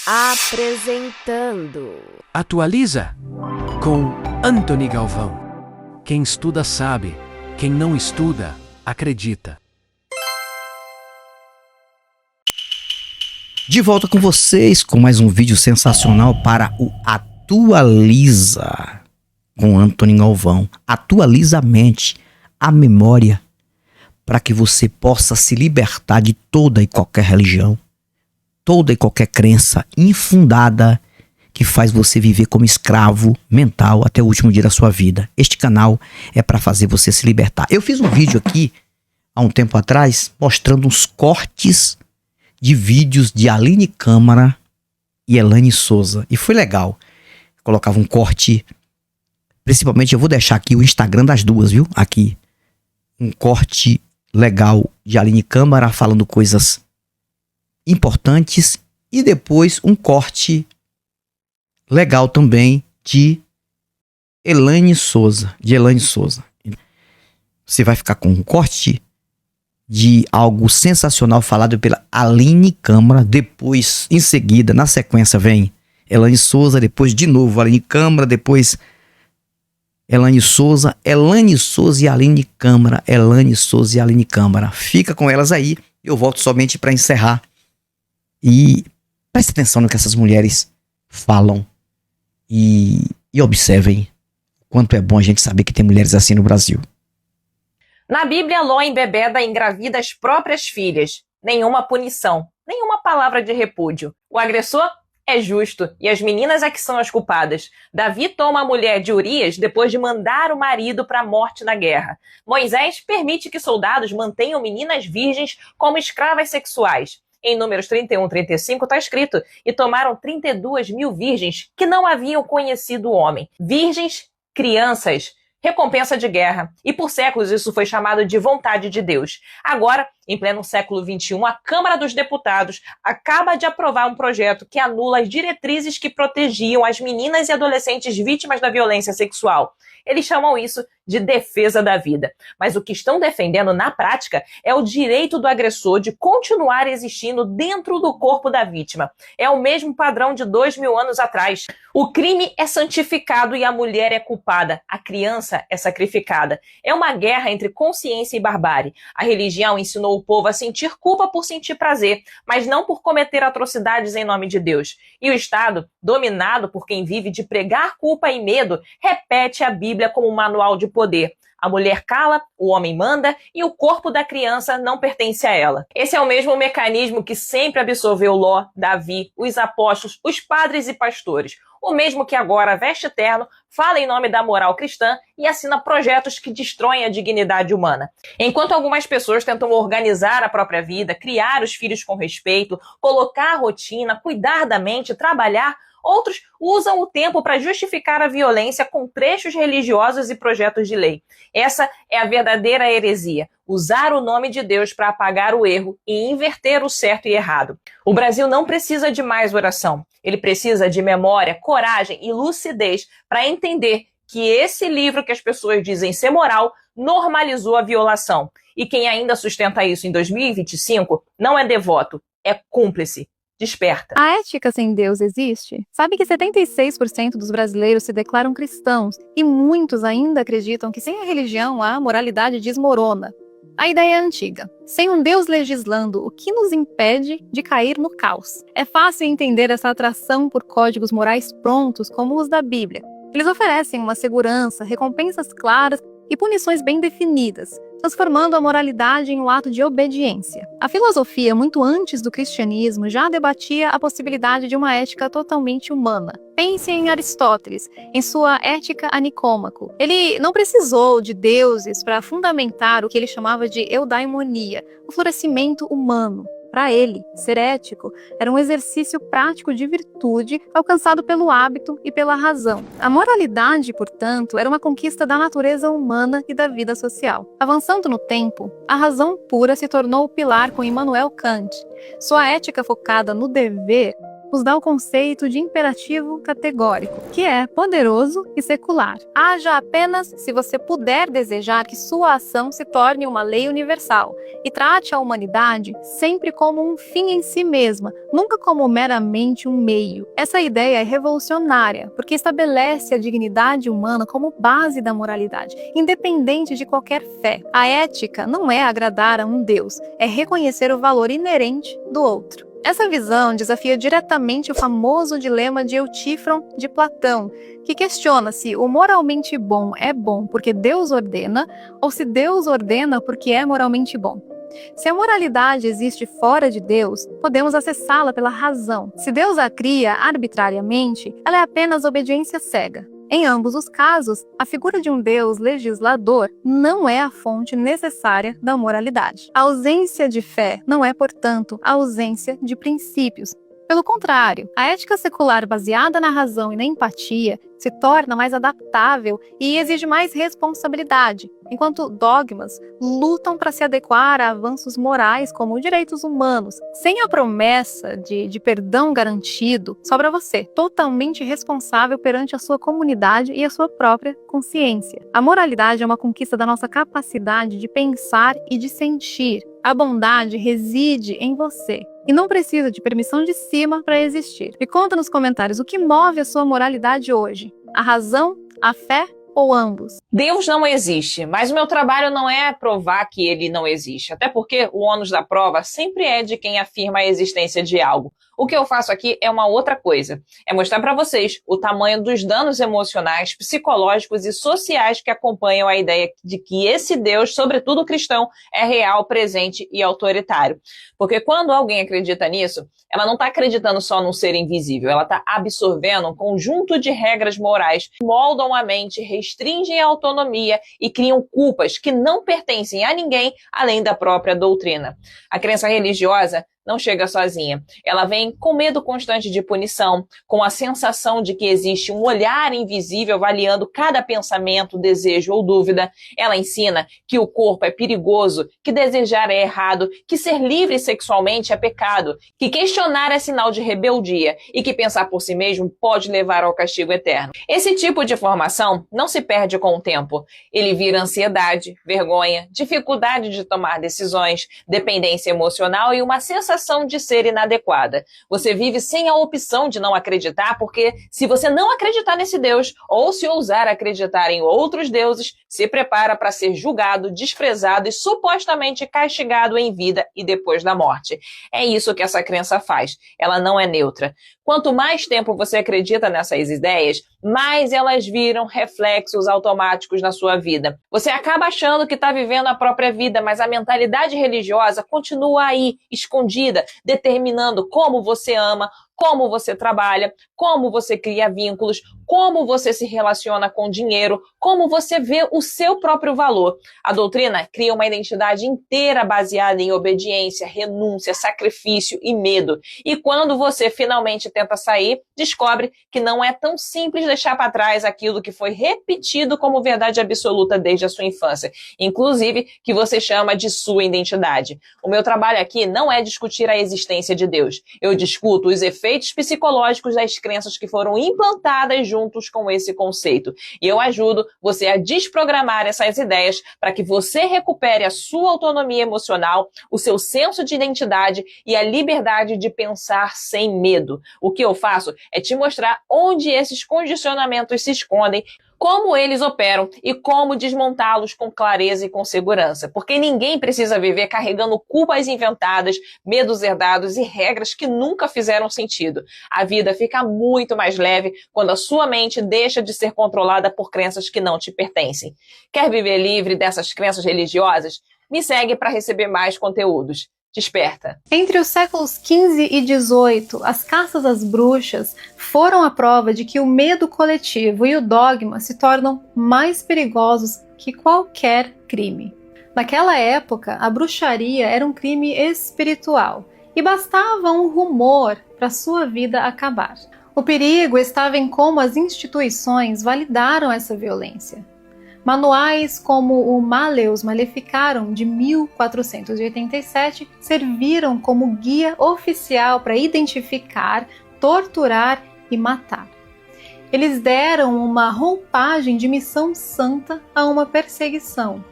Apresentando Atualiza com Antony Galvão. Quem estuda sabe, quem não estuda, acredita. De volta com vocês com mais um vídeo sensacional para o Atualiza com Antony Galvão. Atualiza a mente, a memória, para que você possa se libertar de toda e qualquer religião, toda e qualquer crença infundada que faz você viver como escravo mental até o último dia da sua vida. Este canal é para fazer você se libertar. Eu fiz um vídeo aqui há um tempo atrás mostrando uns cortes de vídeos de Aline Câmara e Elaine Souza. E foi legal. Colocava um corte, principalmente eu vou deixar aqui o Instagram das duas, viu? Aqui. Um corte legal de Aline Câmara falando coisas importantes e depois um corte legal também de Elaine Souza. Você vai ficar com um corte de algo sensacional falado pela Aline Câmara, depois, em seguida, na sequência, vem Elaine Souza, depois de novo Aline Câmara, depois Elaine Souza e Aline Câmara, Elaine Souza e Aline Câmara. Fica com elas aí, eu volto somente para encerrar. E preste atenção no que essas mulheres falam e observem o quanto é bom a gente saber que tem mulheres assim no Brasil. Na Bíblia, Ló embebeda e engravida as próprias filhas. Nenhuma punição, nenhuma palavra de repúdio. O agressor é justo e as meninas é que são as culpadas. Davi toma a mulher de Urias depois de mandar o marido para a morte na guerra. Moisés permite que soldados mantenham meninas virgens como escravas sexuais. Em Números 31-35 está escrito: e tomaram 32 mil virgens que não haviam conhecido o homem. Virgens, crianças, recompensa de guerra. E por séculos isso foi chamado de vontade de Deus. Agora, em pleno século XXI, a Câmara dos Deputados acaba de aprovar um projeto que anula as diretrizes que protegiam as meninas e adolescentes vítimas da violência sexual. Eles chamam isso de defesa da vida. Mas o que estão defendendo na prática é o direito do agressor de continuar existindo dentro do corpo da vítima. É o mesmo padrão de 2000 anos atrás. O crime é santificado e a mulher é culpada. A criança é sacrificada. É uma guerra entre consciência e barbárie. A religião ensinou o povo a sentir culpa por sentir prazer, mas não por cometer atrocidades em nome de Deus. E o Estado, dominado por quem vive de pregar culpa e medo, repete a Bíblia como um manual de poder. A mulher cala, o homem manda e o corpo da criança não pertence a ela. Esse é o mesmo mecanismo que sempre absolveu Ló, Davi, os apóstolos, os padres e pastores. O mesmo que agora veste terno, fala em nome da moral cristã e assina projetos que destroem a dignidade humana. Enquanto algumas pessoas tentam organizar a própria vida, criar os filhos com respeito, colocar a rotina, cuidar da mente, trabalhar, outros usam o tempo para justificar a violência com trechos religiosos e projetos de lei. Essa é a verdadeira heresia, usar o nome de Deus para apagar o erro e inverter o certo e errado. O Brasil não precisa de mais oração. Ele precisa de memória, coragem e lucidez para entender que esse livro que as pessoas dizem ser moral normalizou a violação. E quem ainda sustenta isso em 2025 não é devoto, é cúmplice. Desperta. A ética sem Deus existe? Sabe que 76% dos brasileiros se declaram cristãos e muitos ainda acreditam que sem a religião a moralidade desmorona. A ideia é antiga. Sem um Deus legislando, o que nos impede de cair no caos? É fácil entender essa atração por códigos morais prontos como os da Bíblia. Eles oferecem uma segurança, recompensas claras e punições bem definidas, transformando a moralidade em um ato de obediência. A filosofia, muito antes do cristianismo, já debatia a possibilidade de uma ética totalmente humana. Pense em Aristóteles, em sua Ética a Nicômaco. Ele não precisou de deuses para fundamentar o que ele chamava de eudaimonia, o florescimento humano. Para ele, ser ético era um exercício prático de virtude alcançado pelo hábito e pela razão. A moralidade, portanto, era uma conquista da natureza humana e da vida social. Avançando no tempo, a razão pura se tornou o pilar com Immanuel Kant. Sua ética focada no dever nos dá o conceito de imperativo categórico, que é poderoso e secular. Haja apenas se você puder desejar que sua ação se torne uma lei universal e trate a humanidade sempre como um fim em si mesma, nunca como meramente um meio. Essa ideia é revolucionária, porque estabelece a dignidade humana como base da moralidade, independente de qualquer fé. A ética não é agradar a um Deus, é reconhecer o valor inerente do outro. Essa visão desafia diretamente o famoso dilema de Eutífron de Platão, que questiona se o moralmente bom é bom porque Deus ordena, ou se Deus ordena porque é moralmente bom. Se a moralidade existe fora de Deus, podemos acessá-la pela razão. Se Deus a cria arbitrariamente, ela é apenas obediência cega. Em ambos os casos, a figura de um Deus legislador não é a fonte necessária da moralidade. A ausência de fé não é, portanto, a ausência de princípios. Pelo contrário, a ética secular baseada na razão e na empatia se torna mais adaptável e exige mais responsabilidade, enquanto dogmas lutam para se adequar a avanços morais como direitos humanos. Sem a promessa de perdão garantido, sobra você, totalmente responsável perante a sua comunidade e a sua própria consciência. A moralidade é uma conquista da nossa capacidade de pensar e de sentir. A bondade reside em você e não precisa de permissão de cima para existir. Me conta nos comentários o que move a sua moralidade hoje. A razão, a fé ou ambos? Deus não existe, mas o meu trabalho não é provar que ele não existe, até porque o ônus da prova sempre é de quem afirma a existência de algo. O que eu faço aqui é uma outra coisa, é mostrar para vocês o tamanho dos danos emocionais, psicológicos e sociais que acompanham a ideia de que esse Deus, sobretudo cristão, é real, presente e autoritário. Porque quando alguém acredita nisso, ela não está acreditando só num ser invisível, ela está absorvendo um conjunto de regras morais que moldam a mente, restringem a autonomia e criam culpas que não pertencem a ninguém além da própria doutrina. A crença religiosa não chega sozinha. Ela vem com medo constante de punição, com a sensação de que existe um olhar invisível avaliando cada pensamento, desejo ou dúvida. Ela ensina que o corpo é perigoso, que desejar é errado, que ser livre sexualmente é pecado, que questionar é sinal de rebeldia e que pensar por si mesmo pode levar ao castigo eterno. Esse tipo de formação não se perde com o tempo. Ele vira ansiedade, vergonha, dificuldade de tomar decisões, dependência emocional e uma sensação de ser inadequada. Você vive sem a opção de não acreditar, porque se você não acreditar nesse Deus, ou se ousar acreditar em outros deuses, se prepara para ser julgado, desprezado e supostamente castigado em vida e depois da morte. É isso que essa crença faz. Ela não é neutra. Quanto mais tempo você acredita nessas ideias, mais elas viram reflexos automáticos na sua vida. Você acaba achando que está vivendo a própria vida, mas a mentalidade religiosa continua aí, escondida, determinando como você ama, como você trabalha, como você cria vínculos, como você se relaciona com o dinheiro, como você vê o seu próprio valor. A doutrina cria uma identidade inteira baseada em obediência, renúncia, sacrifício e medo. E quando você finalmente tenta sair, descobre que não é tão simples deixar para trás aquilo que foi repetido como verdade absoluta desde a sua infância, inclusive que você chama de sua identidade. O meu trabalho aqui não é discutir a existência de Deus. Eu discuto os efeitos psicológicos das crenças que foram implantadas juntos com esse conceito. E eu ajudo você a desprogramar essas ideias para que você recupere a sua autonomia emocional, o seu senso de identidade e a liberdade de pensar sem medo. O que eu faço é te mostrar onde esses condicionamentos se escondem, como eles operam e como desmontá-los com clareza e com segurança. Porque ninguém precisa viver carregando culpas inventadas, medos herdados e regras que nunca fizeram sentido. A vida fica muito mais leve quando a sua mente deixa de ser controlada por crenças que não te pertencem. Quer viver livre dessas crenças religiosas? Me segue para receber mais conteúdos. Desperta. Entre os séculos XV e XVIII, as caças às bruxas foram a prova de que o medo coletivo e o dogma se tornam mais perigosos que qualquer crime. Naquela época, a bruxaria era um crime espiritual e bastava um rumor para sua vida acabar. O perigo estava em como as instituições validaram essa violência. Manuais como o Malleus Maleficarum de 1487 serviram como guia oficial para identificar, torturar e matar. Eles deram uma roupagem de missão santa a uma perseguição.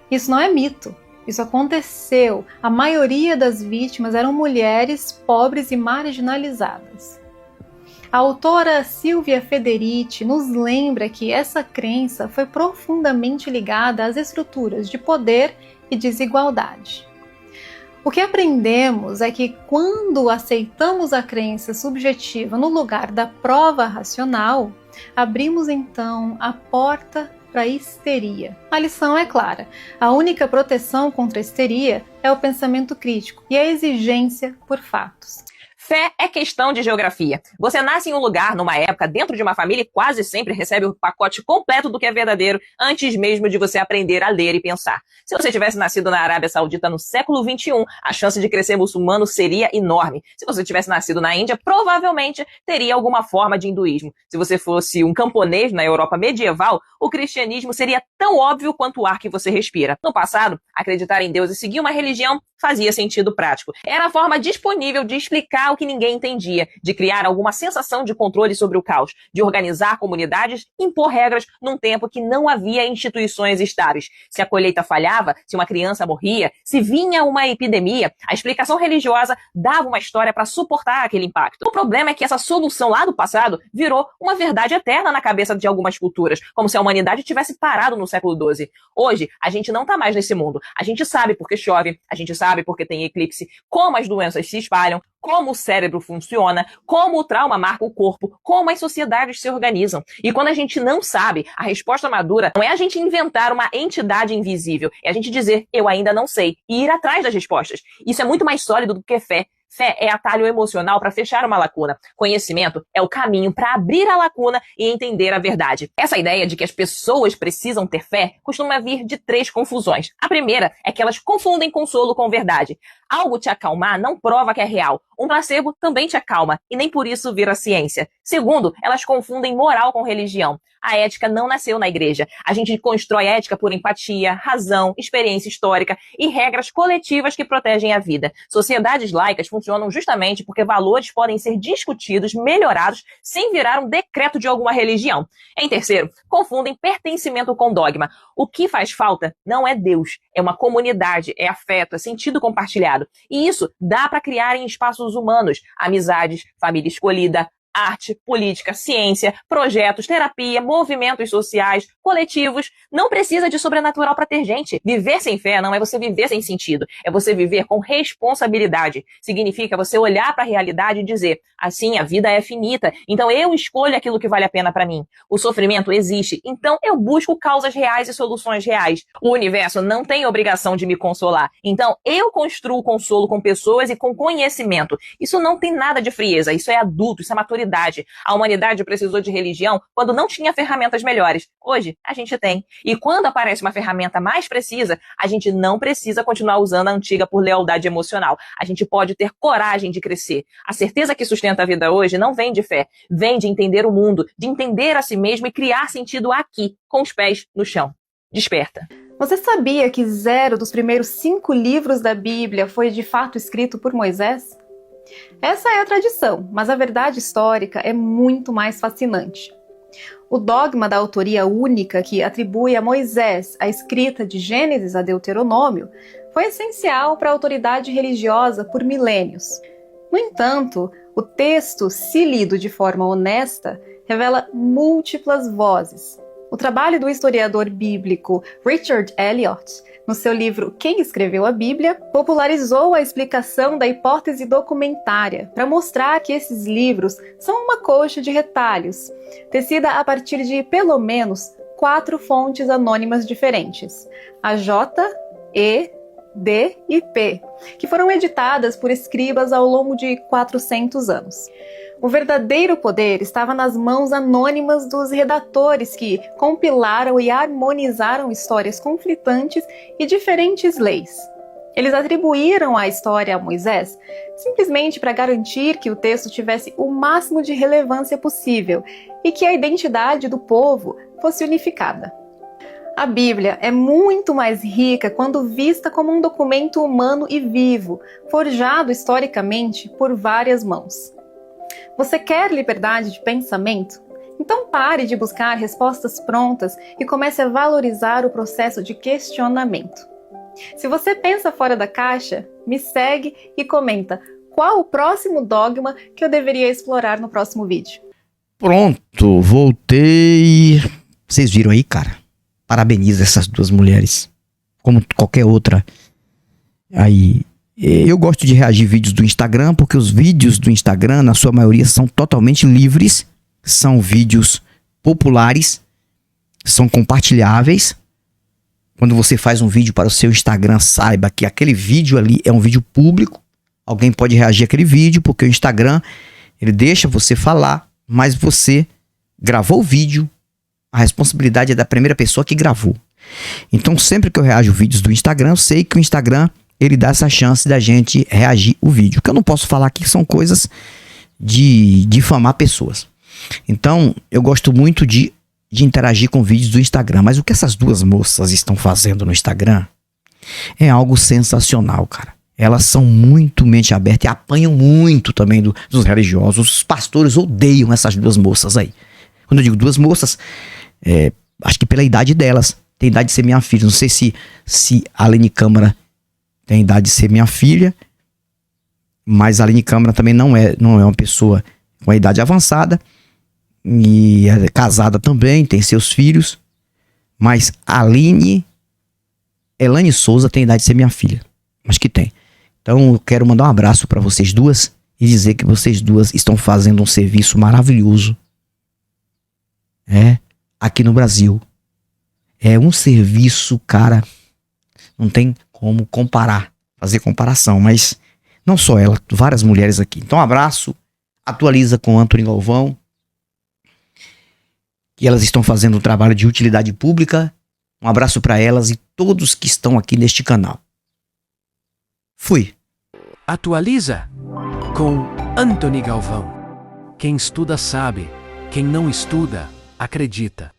Isso não é mito. Isso aconteceu. A maioria das vítimas eram mulheres pobres e marginalizadas. A autora Silvia Federici nos lembra que essa crença foi profundamente ligada às estruturas de poder e desigualdade. O que aprendemos é que quando aceitamos a crença subjetiva no lugar da prova racional, abrimos então a porta para a histeria. A lição é clara: a única proteção contra a histeria é o pensamento crítico e a exigência por fatos. Fé é questão de geografia. Você nasce em um lugar, numa época, dentro de uma família e quase sempre recebe o pacote completo do que é verdadeiro antes mesmo de você aprender a ler e pensar. Se você tivesse nascido na Arábia Saudita no século XXI, a chance de crescer muçulmano seria enorme. Se você tivesse nascido na Índia, provavelmente teria alguma forma de hinduísmo. Se você fosse um camponês na Europa medieval, o cristianismo seria tão óbvio quanto o ar que você respira. No passado, acreditar em Deus e seguir uma religião fazia sentido prático. Era a forma disponível de explicar o que ninguém entendia, de criar alguma sensação de controle sobre o caos, de organizar comunidades e impor regras num tempo que não havia instituições estáveis. Se a colheita falhava, se uma criança morria, se vinha uma epidemia, a explicação religiosa dava uma história para suportar aquele impacto. O problema é que essa solução lá do passado virou uma verdade eterna na cabeça de algumas culturas, como se a humanidade tivesse parado no século XII. Hoje, a gente não está mais nesse mundo. A gente sabe porque chove, a gente sabe porque tem eclipse, como as doenças se espalham, como o cérebro funciona, como o trauma marca o corpo, como as sociedades se organizam. E quando a gente não sabe, a resposta madura não é a gente inventar uma entidade invisível, é a gente dizer, eu ainda não sei, e ir atrás das respostas. Isso é muito mais sólido do que fé. Fé é atalho emocional para fechar uma lacuna. Conhecimento é o caminho para abrir a lacuna e entender a verdade. Essa ideia de que as pessoas precisam ter fé costuma vir de 3 confusões. A primeira é que elas confundem consolo com verdade. Algo te acalmar não prova que é real. Um placebo também te acalma e nem por isso vira ciência. Segundo, elas confundem moral com religião. A ética não nasceu na igreja. A gente constrói ética por empatia, razão, experiência histórica e regras coletivas que protegem a vida. Sociedades laicas funcionam justamente porque valores podem ser discutidos, melhorados, sem virar um decreto de alguma religião. Em terceiro, confundem pertencimento com dogma. O que faz falta não é Deus, é uma comunidade, é afeto, é sentido compartilhado. E isso dá para criar em espaços humanos, amizades, família escolhida, arte, política, ciência, projetos, terapia, movimentos sociais, coletivos. Não precisa de sobrenatural para ter gente. Viver sem fé não é você viver sem sentido. É você viver com responsabilidade. Significa você olhar para a realidade e dizer, assim, a vida é finita, então eu escolho aquilo que vale a pena para mim. O sofrimento existe, então eu busco causas reais e soluções reais. O universo não tem obrigação de me consolar, então eu construo consolo com pessoas e com conhecimento. Isso não tem nada de frieza, isso é adulto, isso é maturidade. A humanidade precisou de religião quando não tinha ferramentas melhores. Hoje, a gente tem. E quando aparece uma ferramenta mais precisa, a gente não precisa continuar usando a antiga por lealdade emocional. A gente pode ter coragem de crescer. A certeza que sustenta a vida hoje não vem de fé, vem de entender o mundo, de entender a si mesmo e criar sentido aqui, com os pés no chão. Desperta. Você sabia que 0 dos primeiros 5 livros da Bíblia foi de fato escrito por Moisés? Essa é a tradição, mas a verdade histórica é muito mais fascinante. O dogma da autoria única que atribui a Moisés a escrita de Gênesis a Deuteronômio foi essencial para a autoridade religiosa por milênios. No entanto, o texto, se lido de forma honesta, revela múltiplas vozes. O trabalho do historiador bíblico Richard Elliott, no seu livro Quem Escreveu a Bíblia, popularizou a explicação da hipótese documentária para mostrar que esses livros são uma coxa de retalhos, tecida a partir de pelo menos 4 fontes anônimas diferentes: a J, E, D e P, que foram editadas por escribas ao longo de 400 anos. O verdadeiro poder estava nas mãos anônimas dos redatores que compilaram e harmonizaram histórias conflitantes e diferentes leis. Eles atribuíram a história a Moisés simplesmente para garantir que o texto tivesse o máximo de relevância possível e que a identidade do povo fosse unificada. A Bíblia é muito mais rica quando vista como um documento humano e vivo, forjado historicamente por várias mãos. Você quer liberdade de pensamento? Então pare de buscar respostas prontas e comece a valorizar o processo de questionamento. Se você pensa fora da caixa, me segue e comenta qual o próximo dogma que eu deveria explorar no próximo vídeo. Pronto, voltei. Vocês viram aí, cara? Parabenizo essas duas mulheres. Como qualquer outra. Aí, eu gosto de reagir vídeos do Instagram, porque os vídeos do Instagram, na sua maioria, são totalmente livres. São vídeos populares. São compartilháveis. Quando você faz um vídeo para o seu Instagram, saiba que aquele vídeo ali é um vídeo público. Alguém pode reagir àquele vídeo, porque o Instagram, ele deixa você falar, mas você gravou o vídeo, a responsabilidade é da primeira pessoa que gravou. Então, sempre que eu reajo vídeos do Instagram, eu sei que o Instagram, ele dá essa chance da gente reagir o vídeo. O que eu não posso falar aqui são coisas de difamar pessoas. Então, eu gosto muito de interagir com vídeos do Instagram. Mas o que essas duas moças estão fazendo no Instagram é algo sensacional, cara. Elas são muito mente aberta e apanham muito também dos religiosos. Os pastores odeiam essas duas moças aí. Quando eu digo duas moças, acho que pela idade delas. Tem idade de ser minha filha. Não sei se a Aline Câmara tem idade de ser minha filha. Mas a Aline Câmara também não é uma pessoa com a idade avançada. E é casada também, tem seus filhos. Mas a Elane Souza tem idade de ser minha filha. Acho que tem. Então eu quero mandar um abraço para vocês duas e dizer que vocês duas estão fazendo um serviço maravilhoso. Aqui no Brasil. É um serviço, cara, não tem como comparar, fazer comparação, mas não só ela, várias mulheres aqui. Então um abraço, atualiza com Antony Galvão, que elas estão fazendo um trabalho de utilidade pública. Um abraço para elas e todos que estão aqui neste canal. Fui. Atualiza com Antony Galvão. Quem estuda sabe, quem não estuda, acredita.